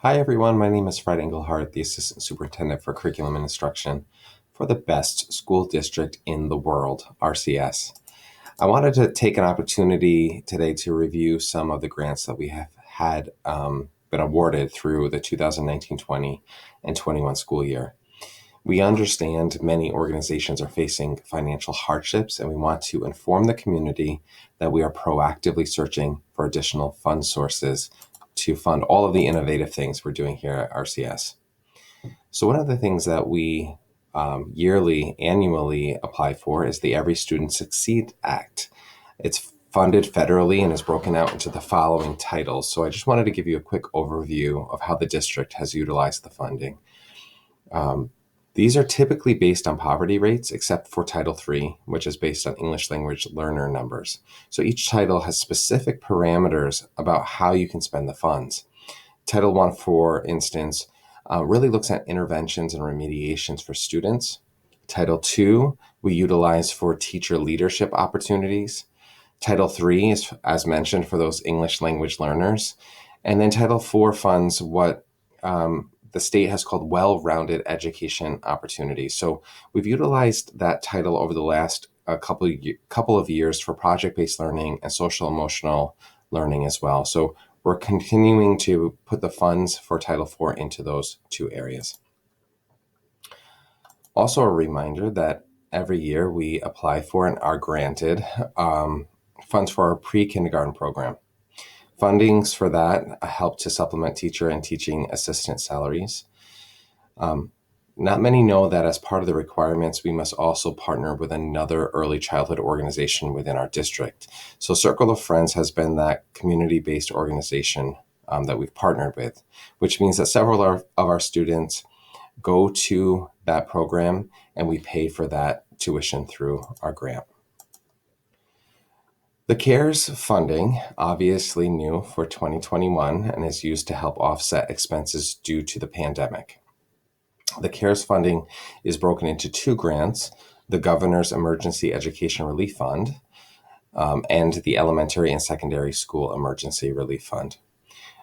Hi everyone, my name is Fred Engelhardt, the Assistant Superintendent for Curriculum and Instruction for the best school district in the world, RCS. I wanted to take an opportunity today to review some of the grants that we have had been awarded through the 2019-20 and 21 school year. We understand many organizations are facing financial hardships, and we want to inform the community that we are proactively searching for additional fund sources to fund all of the innovative things we're doing here at RCS. So one of the things that we annually apply for is the Every Student Succeed Act. It's funded federally and is broken out into the following titles. So I just wanted to give you a quick overview of how the district has utilized the funding. These are typically based on poverty rates, except for Title III, which is based on English language learner numbers. So each title has specific parameters about how you can spend the funds. Title I, for instance, really looks at interventions and remediations for students. Title II, we utilize for teacher leadership opportunities. Title III is, as mentioned, for those English language learners. And then Title IV funds what the state has called well-rounded education opportunities. So we've utilized that title over the last couple of years for project-based learning and social emotional learning as well. So we're continuing to put the funds for Title IV into those two areas. Also a reminder that every year we apply for and are granted funds for our pre-kindergarten program. Fundings for that help to supplement teacher and teaching assistant salaries. Not many know that as part of the requirements, we must also partner with another early childhood organization within our district. So Circle of Friends has been that community-based organization that we've partnered with, which means that several of our students go to that program and we pay for that tuition through our grant. The CARES funding, obviously new for 2021, and is used to help offset expenses due to the pandemic. The CARES funding is broken into two grants, the Governor's Emergency Education Relief Fund and the Elementary and Secondary School Emergency Relief Fund.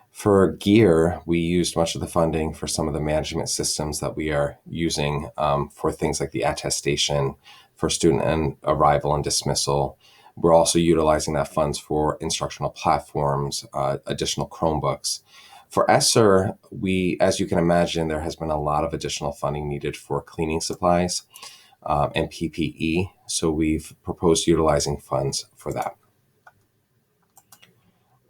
For gear, we used much of the funding for some of the management systems that we are using for things like the attestation for student and arrival and dismissal. We're also utilizing that funds for instructional platforms, additional Chromebooks. For ESSA, as you can imagine, there has been a lot of additional funding needed for cleaning supplies and PPE. So we've proposed utilizing funds for that.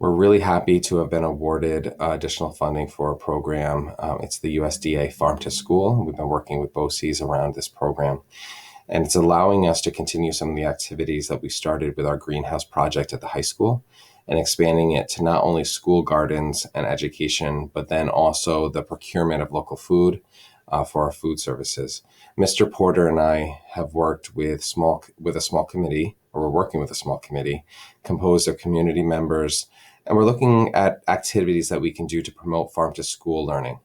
We're really happy to have been awarded additional funding for a program. It's the USDA Farm to School. We've been working with BOCES around this program. And it's allowing us to continue some of the activities that we started with our greenhouse project at the high school and expanding it to not only school gardens and education, but then also the procurement of local food for our food services. Mr. Porter and I have worked with a small committee, or we're working with a small committee composed of community members, and we're looking at activities that we can do to promote farm to school learning.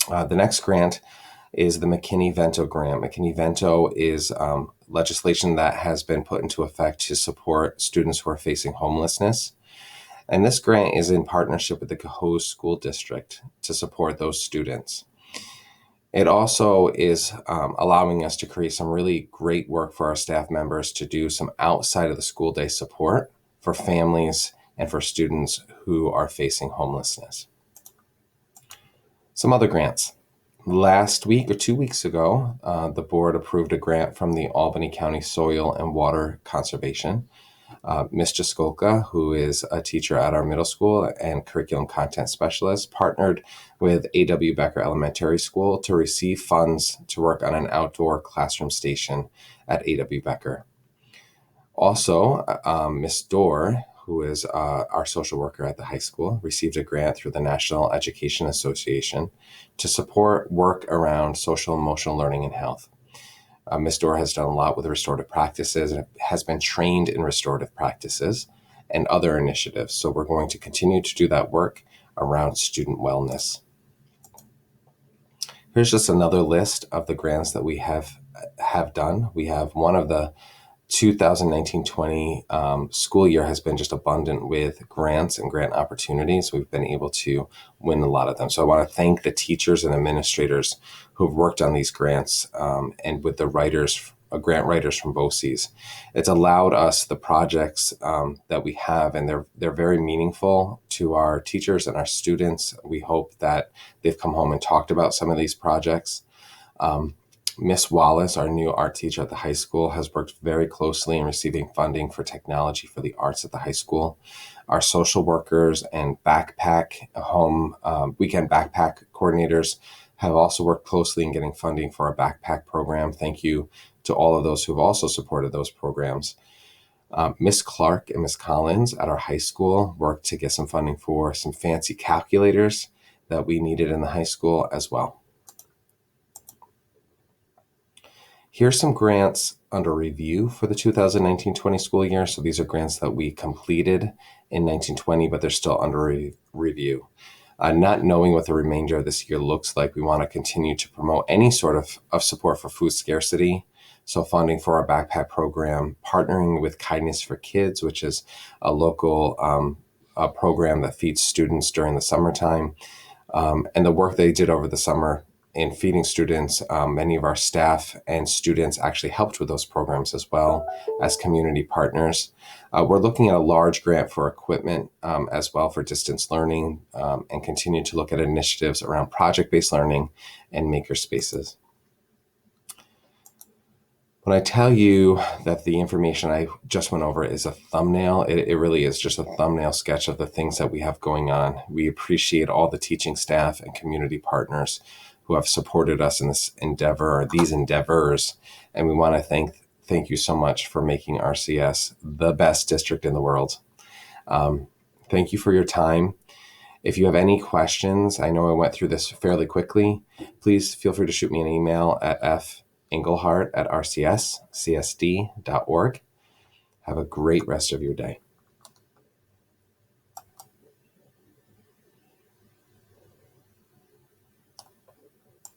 The next grant is the McKinney-Vento grant. McKinney-Vento is legislation that has been put into effect to support students who are facing homelessness. And this grant is in partnership with the Cohoes School District to support those students. It also is allowing us to create some really great work for our staff members to do some outside of the school day support for families and for students who are facing homelessness. Some other grants. Last week or 2 weeks ago, the board approved a grant from the Albany County Soil and Water Conservation. Ms. Jaskolka, who is a teacher at our middle school and curriculum content specialist, partnered with A.W. Becker Elementary School to receive funds to work on an outdoor classroom station at A.W. Becker. Also, Ms. Dorr, who is our social worker at the high school, received a grant through the National Education Association to support work around social emotional learning and health. Ms. Dorr has done a lot with restorative practices and has been trained in restorative practices and other initiatives. So we're going to continue to do that work around student wellness. Here's just another list of the grants that we have done. We have one of the 2019-20 school year has been just abundant with grants and grant opportunities. We've been able to win a lot of them. So I want to thank the teachers and administrators who've worked on these grants, and with the writers, grant writers from BOCES. It's allowed us the projects that we have, and they're very meaningful to our teachers and our students. We hope that they've come home and talked about some of these projects. Miss Wallace, our new art teacher at the high school, has worked very closely in receiving funding for technology for the arts at the high school. Our social workers and weekend backpack coordinators have also worked closely in getting funding for our backpack program. Thank you to all of those who've also supported those programs. Miss Clark and Miss Collins at our high school worked to get some funding for some fancy calculators that we needed in the high school as well. Here's some grants under review for the 2019-20 school year. So these are grants that we completed in 1920, but they're still under review. Not knowing what the remainder of this year looks like, we want to continue to promote any sort of support for food scarcity. So funding for our backpack program, partnering with Kindness for Kids, which is a local program that feeds students during the summertime. And the work they did over the summer in feeding students, many of our staff and students actually helped with those programs as well as community partners. We're looking at a large grant for equipment as well for distance learning, and continue to look at initiatives around project-based learning and maker spaces. When I tell you that the information I just went over is a thumbnail, it really is just a thumbnail sketch of the things that we have going on. We appreciate all the teaching staff and community partners who have supported us in this endeavor, or these endeavors, and we want to thank you so much for making RCS the best district in the world. Thank you for your time. If you have any questions, I know I went through this fairly quickly, please feel free to shoot me an email at Engelhardt@rcscsd.org. Have a great rest of your day.